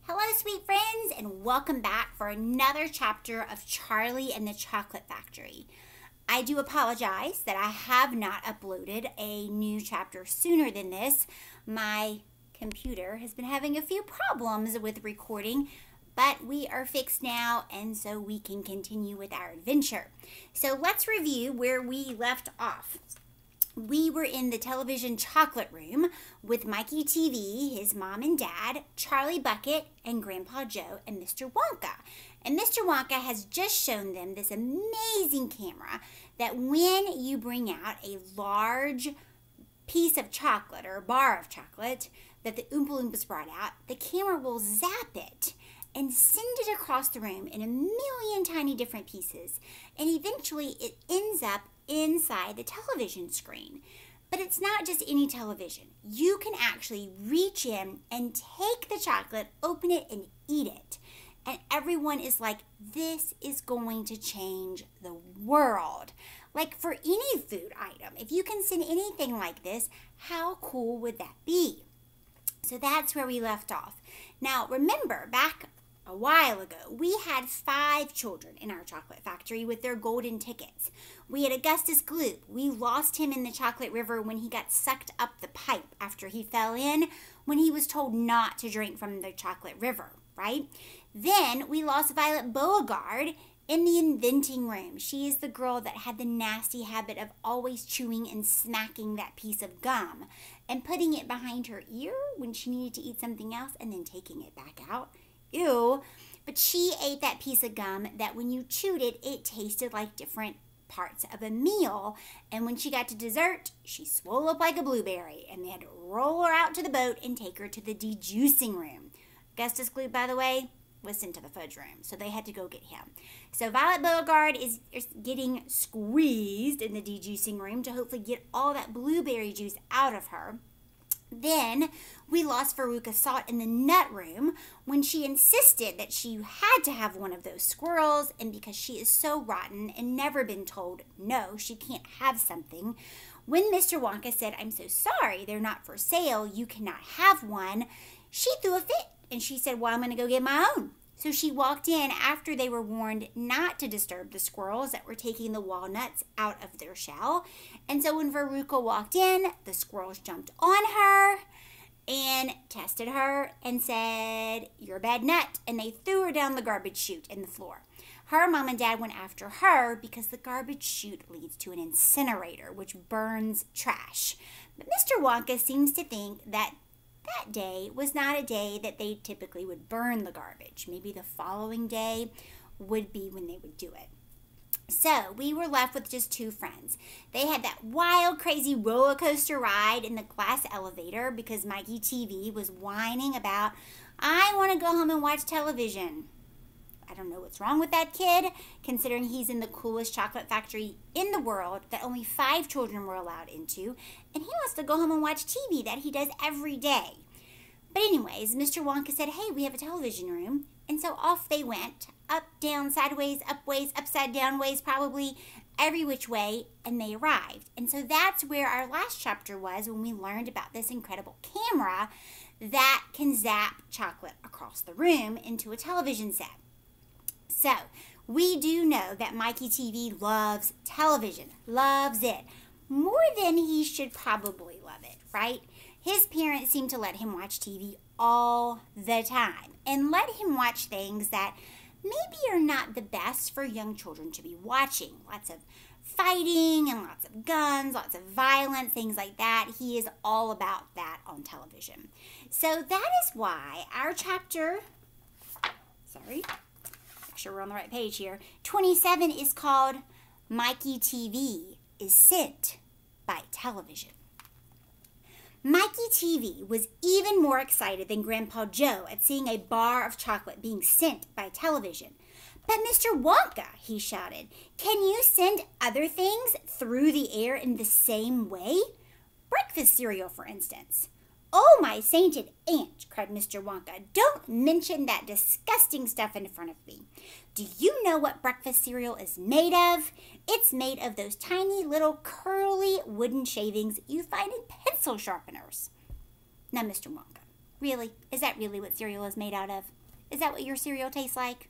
Hello, sweet friends, and welcome back for another chapter of Charlie and the Chocolate Factory. I do apologize that I have not uploaded a new chapter sooner than this. My computer has been having a few problems with recording, but we are fixed now, and so we can continue with our adventure. So let's review where we left off. We were in the television chocolate room with Mikey Teavee, his mom and dad, Charlie Bucket, and Grandpa Joe, and Mr. Wonka. And Mr. Wonka has just shown them this amazing camera that when you bring out a large piece of chocolate or a bar of chocolate that the Oompa Loompas brought out, the camera will zap it and send it across the room in a million tiny different pieces. And eventually it ends up inside the television screen. But it's not just any television. You can actually reach in and take the chocolate, open it, and eat it. And everyone is like, this is going to change the world. Like for any food item, if you can send anything like this, how cool would that be? So that's where we left off. Now remember, back a while ago, we had 5 children in our chocolate factory with their golden tickets. We had Augustus Gloop. We lost him in the chocolate river when he got sucked up the pipe after he fell in when he was told not to drink from the chocolate river, right? Then we lost Violet Beauregard in the inventing room. She is the girl that had the nasty habit of always chewing and smacking that piece of gum and putting it behind her ear when she needed to eat something else and then taking it back out. Ew. But she ate that piece of gum that when you chewed it, it tasted like different parts of a meal. And when she got to dessert, she swole up like a blueberry, and they had to roll her out to the boat and take her to the dejuicing room. Augustus Gloop, by the way, was sent to the fudge room, so they had to go get him. So Violet Beauregard is getting squeezed in the dejuicing room to hopefully get all that blueberry juice out of her. Then we lost Veruca Salt in the nut room when she insisted that she had to have one of those squirrels, and because she is so rotten and never been told no, she can't have something. When Mr. Wonka said, "I'm so sorry, they're not for sale, you cannot have one," she threw a fit and she said, "Well, I'm going to go get my own." So she walked in after they were warned not to disturb the squirrels that were taking the walnuts out of their shell. And so when Veruca walked in, the squirrels jumped on her and tested her and said, "You're a bad nut." And they threw her down the garbage chute in the floor. Her mom and dad went after her because the garbage chute leads to an incinerator, which burns trash. But Mr. Wonka seems to think that that day was not a day that they typically would burn the garbage. Maybe the following day would be when they would do it. So we were left with just 2 friends. They had that wild, crazy roller coaster ride in the glass elevator because Mikey Teavee was whining about, "I want to go home and watch television." I don't know what's wrong with that kid, considering he's in the coolest chocolate factory in the world that only 5 children were allowed into, and he wants to go home and watch TV that he does every day. But anyways, Mr. Wonka said, "Hey, we have a television room," and so off they went, up, down, sideways, up ways, upside down ways, probably every which way, and they arrived. And so that's where our last chapter was when we learned about this incredible camera that can zap chocolate across the room into a television set. So, we do know that Mikey Teavee loves television, loves it, more than he should probably love it, right? His parents seem to let him watch TV all the time and let him watch things that maybe are not the best for young children to be watching. Lots of fighting and lots of guns, lots of violence, things like that. He is all about that on television. So that is why our chapter, make sure we're on the right page here, 27 is called Mikey Teavee is Sent by Television. Mikey Teavee was even more excited than Grandpa Joe at seeing a bar of chocolate being sent by television. "But Mr. Wonka," he shouted, "can you send other things through the air in the same way? Breakfast cereal, for instance." "Oh, my sainted aunt," cried Mr. Wonka, "don't mention that disgusting stuff in front of me. Do you know what breakfast cereal is made of? It's made of those tiny little curly wooden shavings you find in pencil sharpeners." Now, Mr. Wonka, Really? Is that really what cereal is made out of? Is that what your cereal tastes like?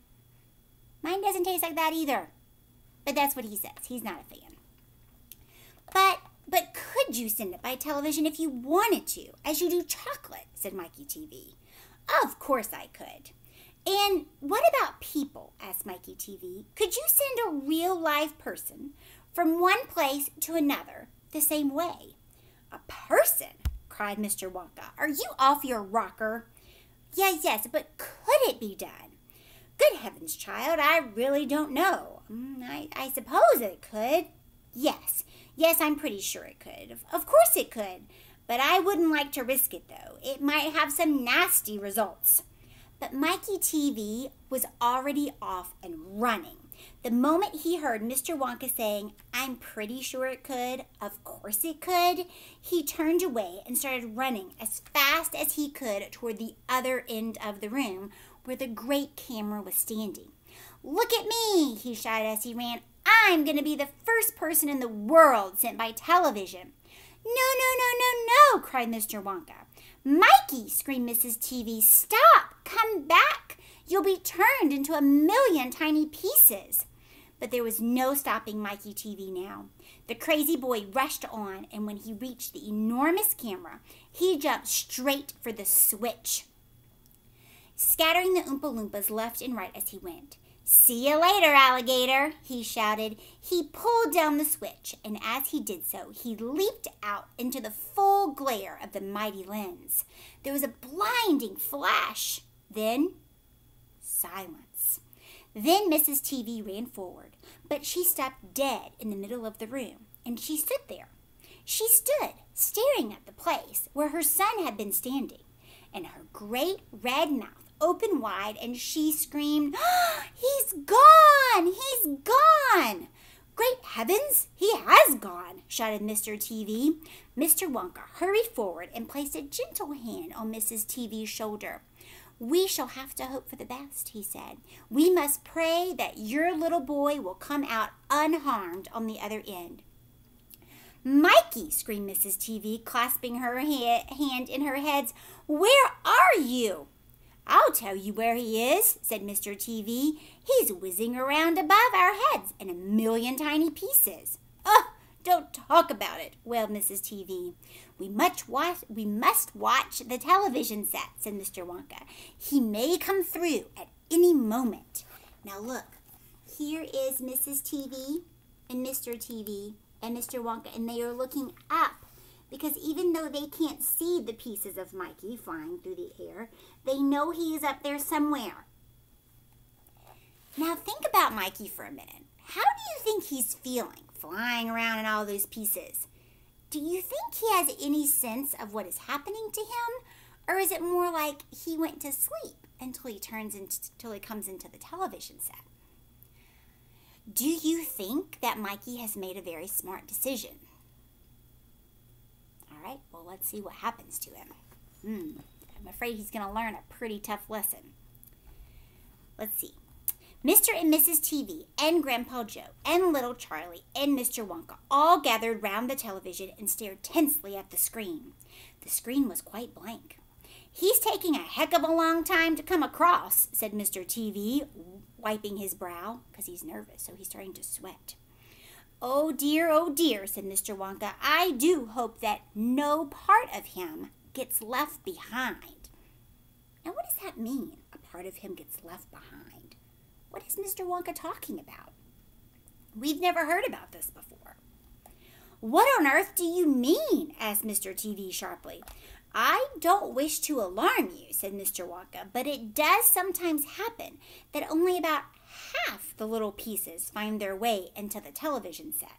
Mine doesn't taste like that either. But that's what he says. He's not a fan. But could you send it by television if you wanted to, as you do chocolate, said Mikey Teavee. Of course I could. And what about people, asked Mikey Teavee. Could you send a real live person from one place to another the same way? A person? Cried Mr. Wonka. Are you off your rocker? Yes, but could it be done? Good heavens, child, I really don't know. I suppose it could. Yes, I'm pretty sure it could. Of course it could. But I wouldn't like to risk it, though. It might have some nasty results. But Mikey Teavee was already off and running. The moment he heard Mr. Wonka saying, I'm pretty sure it could, of course it could, he turned away and started running as fast as he could toward the other end of the room where the great camera was standing. Look at me, he shouted as he ran. I'm going to be the first person in the world sent by television. No, cried Mr. Wonka. Mikey, screamed Mrs. Teavee, stop, come back. You'll be turned into a million tiny pieces. But there was no stopping Mikey Teavee now. The crazy boy rushed on, and when he reached the enormous camera, he jumped straight for the switch, scattering the Oompa Loompas left and right as he went. See you later, alligator, he shouted. He pulled down the switch, and as he did so, he leaped out into the full glare of the mighty lens. There was a blinding flash. Then, silence. Then Mrs. Teavee ran forward, but she stopped dead in the middle of the room, and she stood there. She stood staring at the place where her son had been standing, and her great red mouth open wide, and she screamed, He's gone! He's gone! Great heavens, he has gone, shouted Mr. Teavee. Mr. Wonka hurried forward and placed a gentle hand on Mrs. Teavee's shoulder. We shall have to hope for the best, he said. We must pray that your little boy will come out unharmed on the other end. Mikey, screamed Mrs. Teavee, clasping her hand in her hands. Where are you? I'll tell you where he is, said Mr. Teavee. He's whizzing around above our heads in a million tiny pieces. Oh, don't talk about it, wailed Mrs. Teavee. We must watch the television set, said Mr. Wonka. He may come through at any moment. Now look, here is Mrs. Teavee and Mr. Teavee and Mr. Wonka, and they are looking up. Because even though they can't see the pieces of Mikey flying through the air, they know he is up there somewhere. Now think about Mikey for a minute. How do you think he's feeling, flying around in all those pieces? Do you think he has any sense of what is happening to him? Or is it more like he went to sleep until he comes into the television set? Do you think that Mikey has made a very smart decision? All right, well, let's see what happens to him. I'm afraid he's going to learn a pretty tough lesson. Let's see. Mr. and Mrs. Teavee and Grandpa Joe and little Charlie and Mr. Wonka all gathered round the television and stared tensely at the screen. The screen was quite blank. He's taking a heck of a long time to come across, said Mr. Teavee, wiping his brow, because he's nervous, so he's starting to sweat. Oh dear, said Mr. Wonka. I do hope that no part of him gets left behind. Now, what does that mean, a part of him gets left behind? What is Mr. Wonka talking about? We've never heard about this before. What on earth do you mean? Asked Mr. Teavee sharply. I don't wish to alarm you, said Mr. Wonka, but it does sometimes happen that only about half the little pieces find their way into the television set.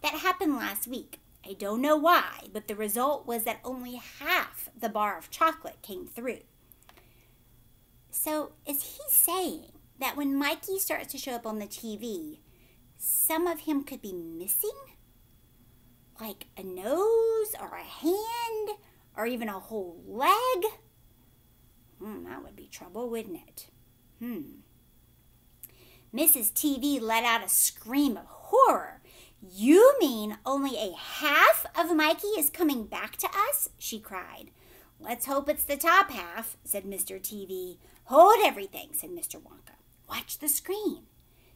That happened last week. I don't know why, but the result was that only half the bar of chocolate came through. So is he saying that when Mikey starts to show up on the TV, some of him could be missing? Like a nose or a hand or even a whole leg? That would be trouble, wouldn't it? Mrs. Teavee let out a scream of horror. You mean only a half of Mikey is coming back to us? She cried. Let's hope it's the top half, said Mr. Teavee. Hold everything, said Mr. Wonka. Watch the screen.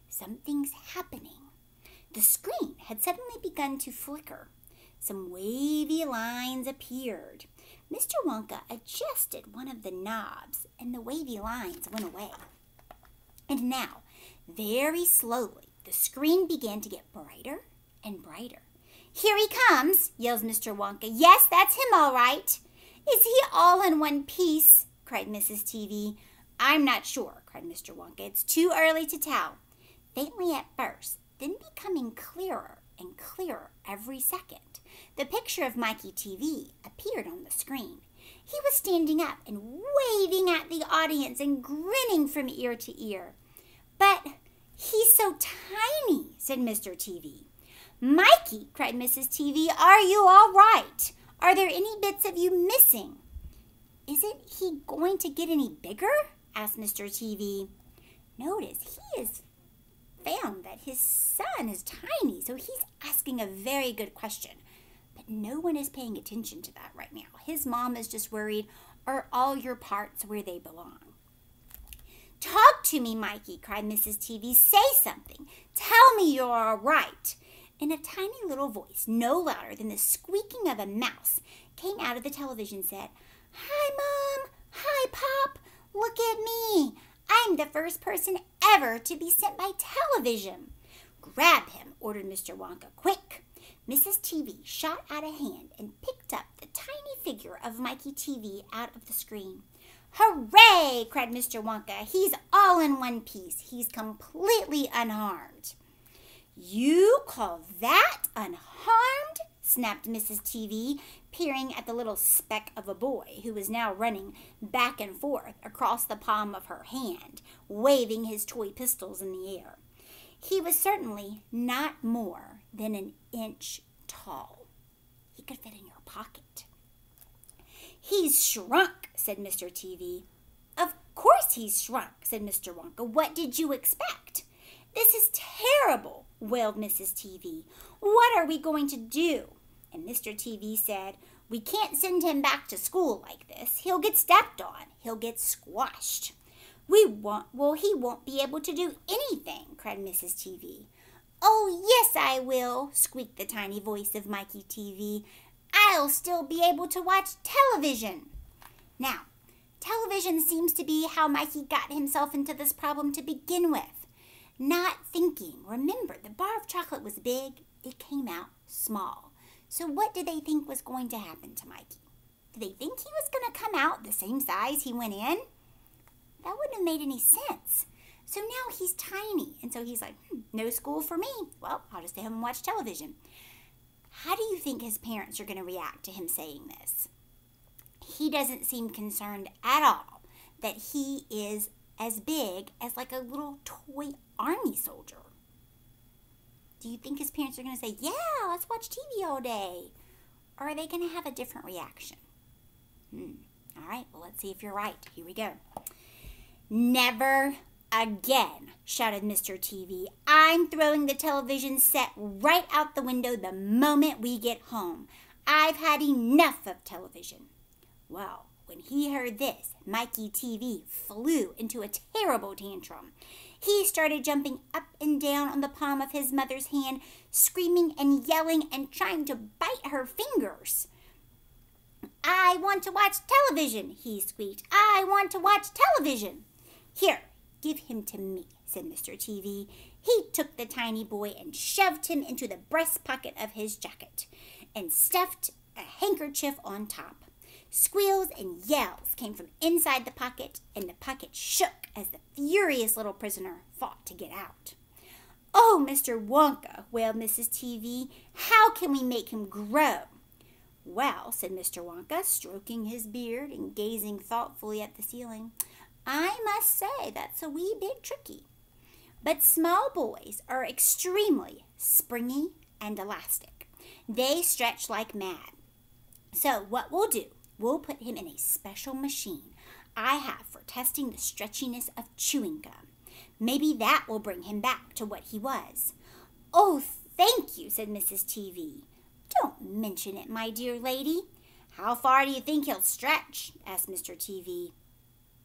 Something's happening. The screen had suddenly begun to flicker. Some wavy lines appeared. Mr. Wonka adjusted one of the knobs, and the wavy lines went away. And now, very slowly, the screen began to get brighter and brighter. Here he comes, yells Mr. Wonka. Yes, that's him all right. Is he all in one piece? Cried Mrs. Teavee. I'm not sure, cried Mr. Wonka. It's too early to tell. Faintly at first, then becoming clearer and clearer every second, the picture of Mikey Teavee appeared on the screen. He was standing up and waving at the audience and grinning from ear to ear. But he's so tiny, said Mr. Teavee. Mikey, cried Mrs. Teavee, are you all right? Are there any bits of you missing? Isn't he going to get any bigger? Asked Mr. Teavee. Notice he has found that his son is tiny, so he's asking a very good question. But no one is paying attention to that right now. His mom is just worried, are all your parts where they belong? Talk to me, Mikey, cried Mrs. Teavee. Say something. Tell me you're all right. In a tiny little voice, no louder than the squeaking of a mouse, came out of the television set. Hi, Mom. Hi, Pop. Look at me. I'm the first person ever to be sent by television. Grab him, ordered Mr. Wonka. Quick. Mrs. Teavee shot out a hand and picked up the tiny figure of Mikey Teavee out of the screen. Hooray! Cried Mr. Wonka. He's all in one piece. He's completely unharmed. You call that unharmed? Snapped Mrs. Teavee, peering at the little speck of a boy who was now running back and forth across the palm of her hand, waving his toy pistols in the air. He was certainly not more than an inch tall. He could fit in your pocket. He's shrunk, said Mr. Teavee. Of course he's shrunk, said Mr. Wonka. What did you expect? This is terrible, wailed Mrs. Teavee. What are we going to do? And Mr. Teavee said, we can't send him back to school like this. He'll get stepped on. He'll get squashed. He won't be able to do anything, cried Mrs. Teavee. Oh, yes, I will, squeaked the tiny voice of Mikey Teavee. I'll still be able to watch television. Now, television seems to be how Mikey got himself into this problem to begin with. Not thinking. Remember, the bar of chocolate was big. It came out small. So what did they think was going to happen to Mikey? Did they think he was going to come out the same size he went in? That wouldn't have made any sense. So now he's tiny. And so he's like, no school for me. Well, I'll just stay home and watch television. How do you think his parents are going to react to him saying this? He doesn't seem concerned at all that he is as big as like a little toy army soldier. Do you think his parents are going to say, yeah, let's watch TV all day? Or are they going to have a different reaction? All right, well, let's see if you're right. Here we go. Never again, shouted Mr. Teavee. I'm throwing the television set right out the window the moment we get home. I've had enough of television. Well, when he heard this, Mikey Teavee flew into a terrible tantrum. He started jumping up and down on the palm of his mother's hand, screaming and yelling and trying to bite her fingers. I want to watch television, he squeaked. I want to watch television. Here, give him to me, said Mr. Teavee. He took the tiny boy and shoved him into the breast pocket of his jacket and stuffed a handkerchief on top. Squeals and yells came from inside the pocket, and the pocket shook as the furious little prisoner fought to get out. Oh, Mr. Wonka, wailed Mrs. Teavee, how can we make him grow? Well, said Mr. Wonka, stroking his beard and gazing thoughtfully at the ceiling, I must say that's a wee bit tricky. But small boys are extremely springy and elastic. They stretch like mad. So what we'll do, we'll put him in a special machine I have for testing the stretchiness of chewing gum. Maybe that will bring him back to what he was. Oh, thank you, said Mrs. Teavee. Don't mention it, my dear lady. How far do you think he'll stretch? Asked Mr. Teavee.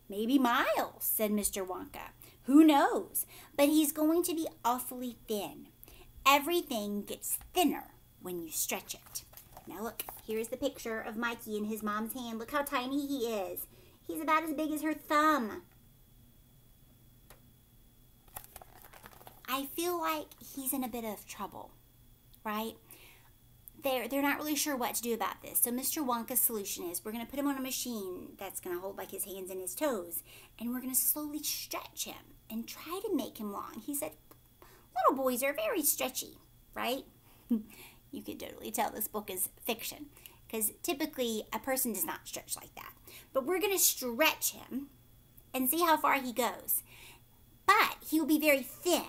Maybe miles, said Mr. Wonka. Who knows? But he's going to be awfully thin. Everything gets thinner when you stretch it. Now look, here's the picture of Mikey in his mom's hand. Look how tiny he is. He's about as big as her thumb. I feel like he's in a bit of trouble, right? They're not really sure what to do about this. So Mr. Wonka's solution is we're going to put him on a machine that's going to hold like his hands and his toes. And we're going to slowly stretch him and try to make him long. He said, little boys are very stretchy, right? You can totally tell this book is fiction because typically a person does not stretch like that. But we're going to stretch him and see how far he goes. But he will be very thin.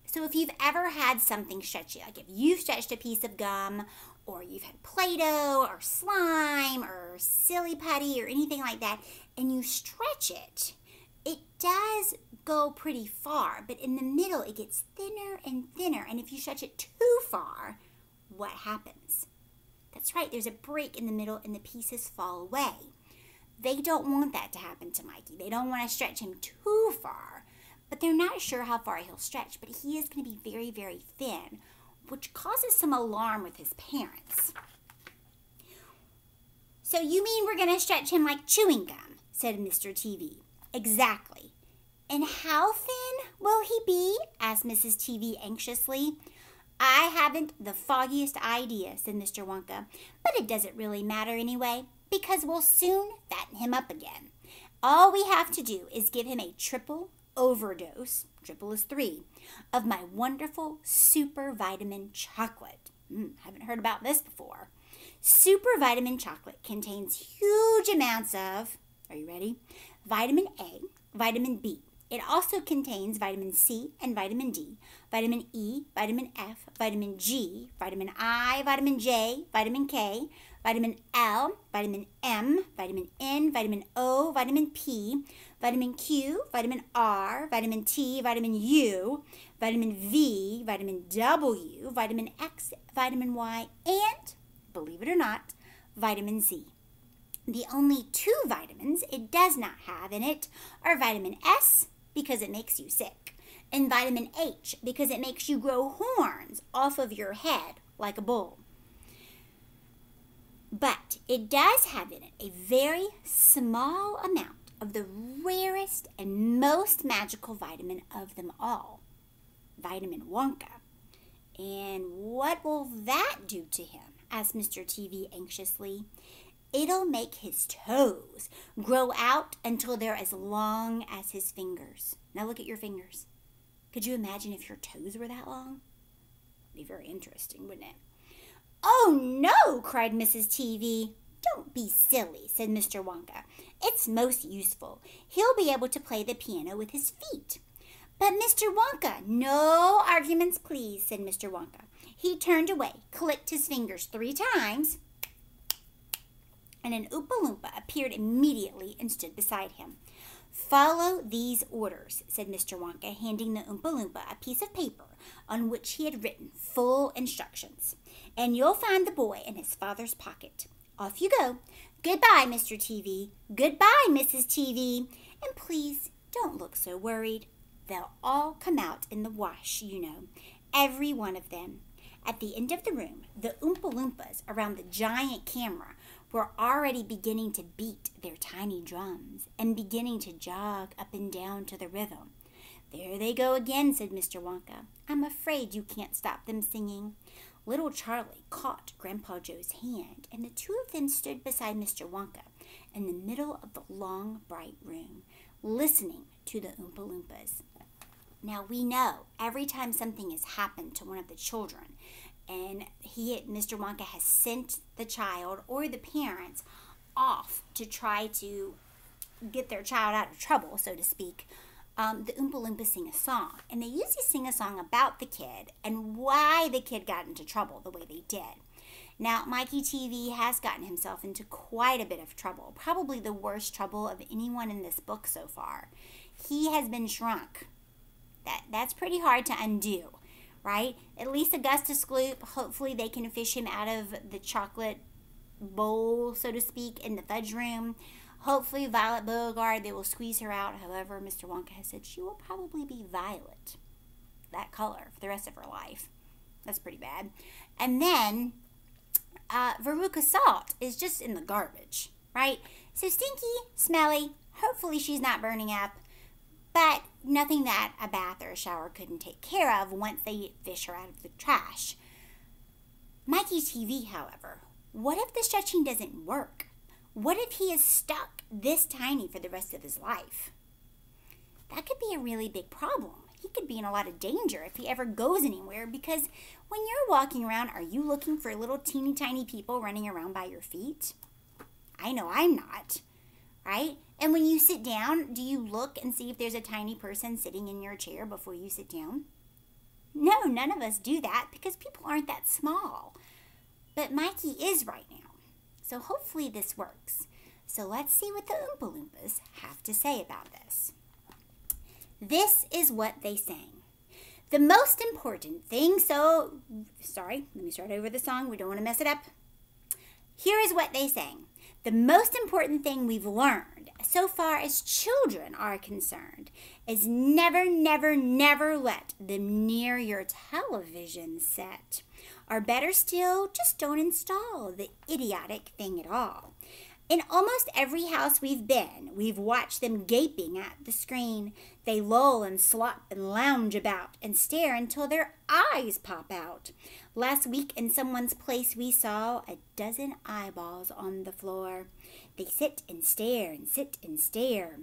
So if you've ever had something stretchy, like if you've stretched a piece of gum or you've had Play-Doh or slime or silly putty or anything like that, and you stretch it, it does go pretty far, but in the middle it gets thinner and thinner. And if you stretch it too far, what happens? That's right, there's a break in the middle and the pieces fall away. They don't want that to happen to Mikey. They don't want to stretch him too far, but they're not sure how far he'll stretch. But he is going to be very, very thin, which causes some alarm with his parents. So you mean we're going to stretch him like chewing gum, said Mr. Teavee. Exactly. And how thin will he be? Asked Mrs. Teavee anxiously. I haven't the foggiest idea, said Mr. Wonka, but it doesn't really matter anyway, because we'll soon fatten him up again. All we have to do is give him a triple overdose, triple is 3, of my wonderful super vitamin chocolate. Haven't heard about this before. Super vitamin chocolate contains huge amounts of, are you ready? Vitamin A, vitamin B. It also contains vitamin C and vitamin D, vitamin E, vitamin F, vitamin G, vitamin I, vitamin J, vitamin K, vitamin L, vitamin M, vitamin N, vitamin O, vitamin P, vitamin Q, vitamin R, vitamin T, vitamin U, vitamin V, vitamin W, vitamin X, vitamin Y, and, believe it or not, vitamin Z. The only 2 vitamins it does not have in it are vitamin S, because it makes you sick, and vitamin H, because it makes you grow horns off of your head like a bull. But it does have in it a very small amount of the rarest and most magical vitamin of them all, vitamin Wonka. And what will that do to him? Asked Mr. Teavee anxiously. It'll make his toes grow out until they're as long as his fingers. Now look at your fingers. Could you imagine if your toes were that long? It'd be very interesting, wouldn't it? Oh no, cried Mrs. Teavee. Don't be silly, said Mr. Wonka. It's most useful. He'll be able to play the piano with his feet. But Mr. Wonka, no arguments, please, said Mr. Wonka. He turned away, clicked his fingers 3 times, and an Oompa Loompa appeared immediately and stood beside him. Follow these orders, said Mr. Wonka, handing the Oompa Loompa a piece of paper on which he had written full instructions. And you'll find the boy in his father's pocket. Off you go. Goodbye, Mr. Teavee. Goodbye, Mrs. Teavee. And please don't look so worried. They'll all come out in the wash, you know, every one of them. At the end of the room, the Oompa Loompas around the giant camera were already beginning to beat their tiny drums and beginning to jog up and down to the rhythm. There they go again, said Mr. Wonka. I'm afraid you can't stop them singing. Little Charlie caught Grandpa Joe's hand, and the 2 of them stood beside Mr. Wonka in the middle of the long, bright room, listening to the Oompa Loompas. Now, we know every time something has happened to one of the children, and Mr. Wonka has sent the child or the parents off to try to get their child out of trouble, so to speak, the Oompa Loompas sing a song. And they usually sing a song about the kid and why the kid got into trouble the way they did. Now, Mikey Teavee has gotten himself into quite a bit of trouble, probably the worst trouble of anyone in this book so far. He has been shrunk. That's pretty hard to undo, right? At least Augustus Gloop, hopefully they can fish him out of the chocolate bowl, so to speak, in the fudge room. Hopefully Violet Beauregard, they will squeeze her out. However, Mr. Wonka has said she will probably be violet, that color, for the rest of her life. That's pretty bad. And then Veruca Salt is just in the garbage, right? So stinky, smelly. Hopefully she's not burning up, but nothing that a bath or a shower couldn't take care of once they fish her out of the trash. Mikey's Teavee, however, what if the stretching doesn't work? What if he is stuck this tiny for the rest of his life? That could be a really big problem. He could be in a lot of danger if he ever goes anywhere, because when you're walking around, are you looking for little teeny tiny people running around by your feet? I know I'm not, right? And when you sit down, do you look and see if there's a tiny person sitting in your chair before you sit down? No, none of us do that because people aren't that small. But Mikey is right now. So hopefully this works. So let's see what the Oompa Loompas have to say about this. This is what they sang. The most important thing, sorry, let me start over the song. We don't want to mess it up. Here is what they sang. The most important thing we've learned so far as children are concerned is never, never, never let them near your television set. Or better still, just don't install the idiotic thing at all. In almost every house we've been, we've watched them gaping at the screen. They loll and slop and lounge about and stare until their eyes pop out. Last week in someone's place we saw a dozen eyeballs on the floor. They sit and stare and sit and stare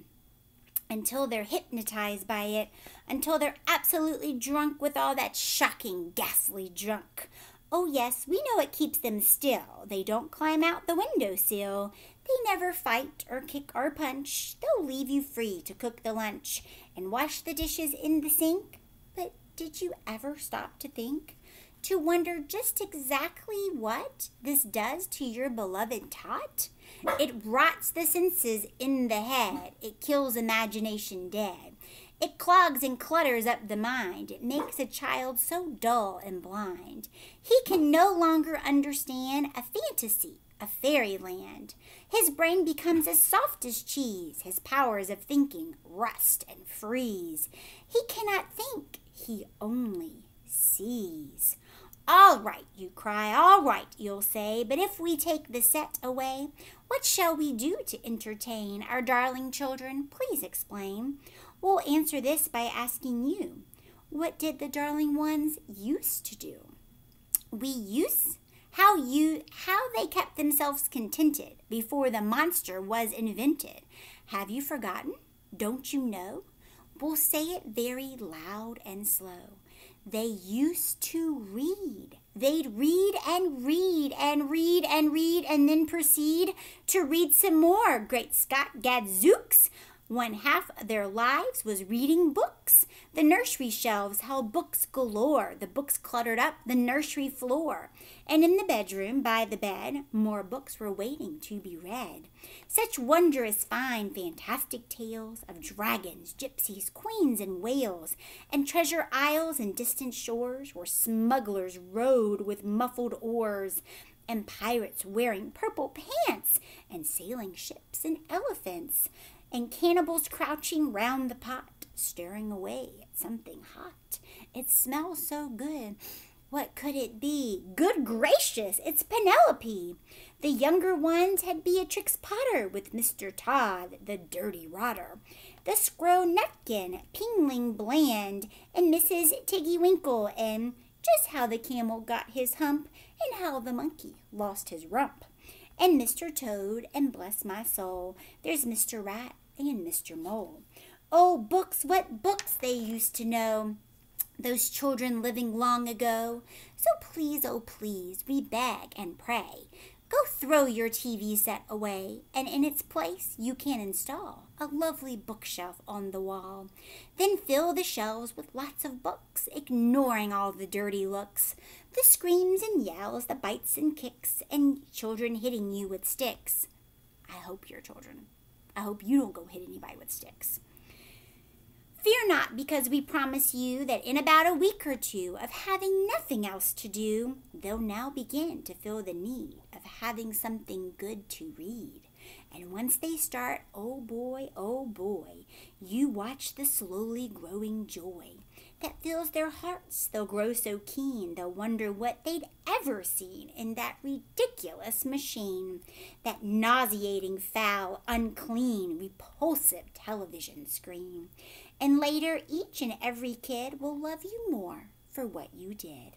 until they're hypnotized by it, until they're absolutely drunk with all that shocking, ghastly junk. Oh yes, we know it keeps them still. They don't climb out the windowsill. They never fight or kick or punch. They'll leave you free to cook the lunch and wash the dishes in the sink. But did you ever stop to think? To wonder just exactly what this does to your beloved tot? It rots the senses in the head. It kills imagination dead. It clogs and clutters up the mind. It makes a child so dull and blind. He can no longer understand a fantasy, a fairyland. His brain becomes as soft as cheese. His powers of thinking rust and freeze. He cannot think. He only sees. All right, you cry, all right, you'll say, but if we take the set away, what shall we do to entertain our darling children? Please explain. We'll answer this by asking you, what did the darling ones used to do? How they kept themselves contented before the monster was invented. Have you forgotten? Don't you know? We'll say it very loud and slow. They used to read. They'd read and read and read and read and then proceed to read some more. Great Scott gadzooks! One half of their lives was reading books. The nursery shelves held books galore. The books cluttered up the nursery floor. And in the bedroom, by the bed, more books were waiting to be read. Such wondrous, fine, fantastic tales of dragons, gypsies, queens, and whales, and treasure isles and distant shores where smugglers rowed with muffled oars, and pirates wearing purple pants, and sailing ships and elephants, and cannibals crouching round the pot, staring away at something hot. It smells so good. What could it be? Good gracious, it's Penelope. The younger ones had Beatrix Potter with Mr. Todd, the dirty rotter, the Scrow Nutkin, Pingling Bland, and Mrs. Tiggy Winkle, and just how the camel got his hump, and how the monkey lost his rump. And Mr. Toad, and bless my soul, there's Mr. Rat and Mr. Mole. Oh, books, what books they used to know, those children living long ago. So please, oh please, we beg and pray, go throw your TV set away, and in its place you can install a lovely bookshelf on the wall. Then fill the shelves with lots of books, ignoring all the dirty looks, the screams and yells, the bites and kicks, and children hitting you with sticks. I hope you're children. I hope you don't go hit anybody with sticks. Fear not, because we promise you that in about a week or two of having nothing else to do, they'll now begin to feel the need of having something good to read. And once they start, oh boy, you watch the slowly growing joy that fills their hearts. They'll grow so keen, they'll wonder what they'd ever seen in that ridiculous machine, that nauseating, foul, unclean, repulsive television screen. And later, each and every kid will love you more for what you did.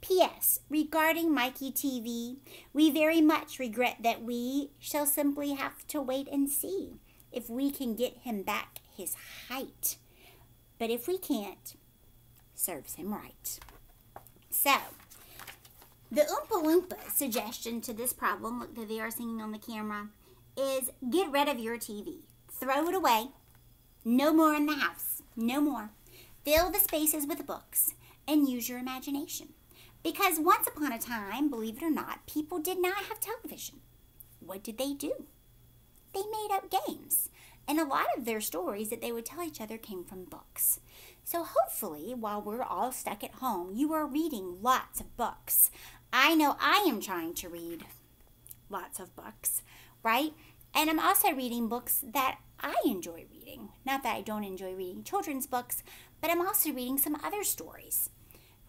P.S. Regarding Mikey Teavee, we very much regret that we shall simply have to wait and see if we can get him back his height. But if we can't, serves him right. So, the Oompa Loompa suggestion to this problem, look, they are singing on the camera, is get rid of your TV. Throw it away. No more in the house. No more. Fill the spaces with books and use your imagination. Because once upon a time, believe it or not, people did not have television. What did they do? They made up games. And a lot of their stories that they would tell each other came from books. So hopefully, while we're all stuck at home, you are reading lots of books. I know I am trying to read lots of books, right? And I'm also reading books that I enjoy reading. Not that I don't enjoy reading children's books, but I'm also reading some other stories.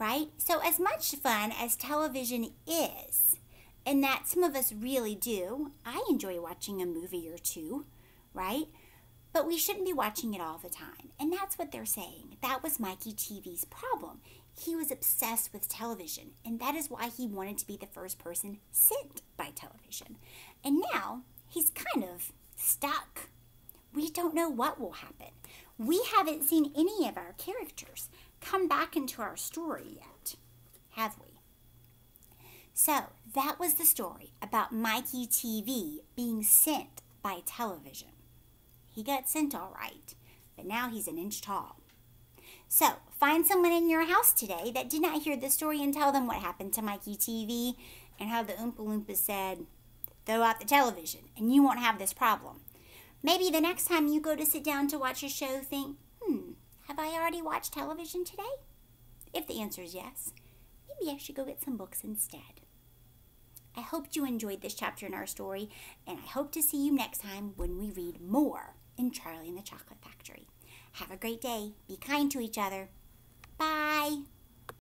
Right? So as much fun as television is, and that some of us really do, I enjoy watching a movie or two, right? But we shouldn't be watching it all the time. And that's what they're saying. That was Mikey Teavee's problem. He was obsessed with television, and that is why he wanted to be the first person sent by television. And now he's kind of stuck. We don't know what will happen. We haven't seen any of our characters come back into our story yet, have we? So that was the story about Mikey Teavee being sent by television. He got sent all right, but now he's an inch tall. So find someone in your house today that did not hear the story and tell them what happened to Mikey Teavee and how the Oompa Loompa said, throw out the television and you won't have this problem. Maybe the next time you go to sit down to watch a show, think, have I already watched television today? If the answer is yes, maybe I should go get some books instead. I hope you enjoyed this chapter in our story, and I hope to see you next time when we read more in Charlie and the Chocolate Factory. Have a great day. Be kind to each other. Bye.